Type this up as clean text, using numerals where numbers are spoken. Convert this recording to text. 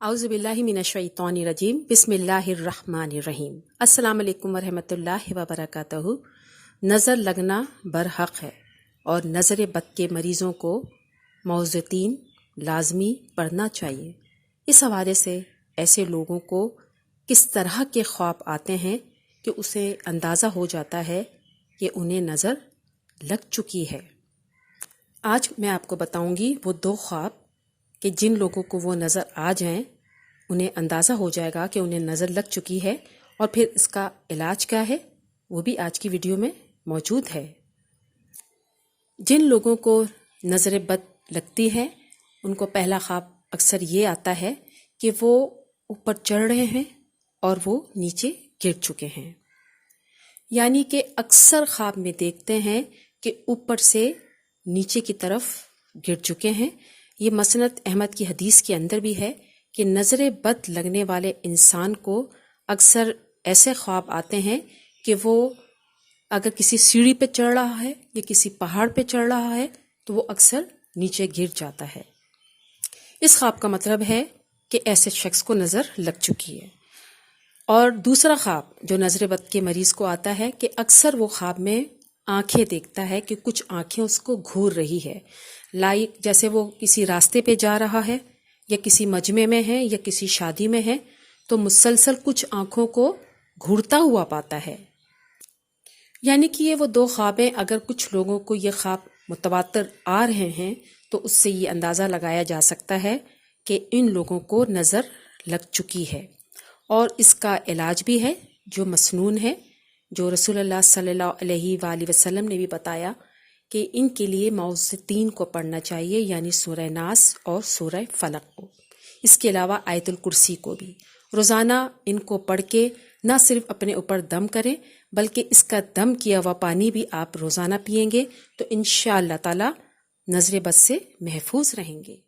औज़ुबिल्लाहि मिनश्शैतानिर्रजीम बिस्मिल्लाहिर्रहमानिर्रहीम। अस्सलाम वालेकुम वरहमतुल्लाहि वबरकातुहू। नज़र लगना बरहक है और नज़र बद के मरीज़ों को मौज़तीन लाजमी पढ़ना चाहिए। इस हवाले से ऐसे लोगों को किस तरह के ख्वाब आते हैं कि उसे अंदाज़ा हो जाता है कि उन्हें नज़र लग चुकी है। आज मैं आपको बताऊंगी वो दो ख्वाब कि जिन लोगों को वो नज़र आ जाएं उन्हें अंदाज़ा हो जाएगा कि उन्हें नज़र लग चुकी है, और फिर इसका इलाज क्या है वो भी आज की वीडियो में मौजूद है। जिन लोगों को नज़र बद लगती है उनको पहला ख्वाब अक्सर ये आता है कि वो ऊपर चढ़ रहे हैं और वो नीचे गिर चुके हैं। यानी कि अक्सर ख्वाब में देखते हैं कि ऊपर से नीचे की तरफ गिर चुके हैं। ये मसनद अहमद की हदीस के अंदर भी है कि नज़र बद लगने वाले इंसान को अक्सर ऐसे ख्वाब आते हैं कि वो अगर किसी सीढ़ी पे चढ़ रहा है या किसी पहाड़ पे चढ़ रहा है तो वो अक्सर नीचे गिर जाता है। इस ख्वाब का मतलब है कि ऐसे शख्स को नज़र लग चुकी है। और दूसरा ख्वाब जो नज़र बद के मरीज़ को आता है कि अक्सर वो ख्वाब में आंखें देखता है कि कुछ आंखें उसको घूर रही है, लाइक जैसे वो किसी रास्ते पे जा रहा है या किसी मजमे में है या किसी शादी में है तो मुसलसल कुछ आंखों को घूरता हुआ पाता है। यानी कि ये वो दो ख्वाबें, अगर कुछ लोगों को ये ख्वाब मुतवातिर आ रहे हैं तो उससे ये अंदाज़ा लगाया जा सकता है कि इन लोगों को नज़र लग चुकी है। और इसका इलाज भी है जो मसनून है, जो रसूलुल्लाह सल्लल्लाहु अलैहि वसल्लम ने भी बताया कि इनके लिए मौज़तीन को पढ़ना चाहिए, यानी सूरह नास और सूरह फलक को। इसके अलावा आयतुल कुर्सी को भी रोज़ाना इनको पढ़ के न सिर्फ अपने ऊपर दम करें बल्कि इसका दम किया हुआ पानी भी आप रोज़ाना पिएंगे तो इंशाअल्लाह ताला नज़र बद से महफूज रहेंगे।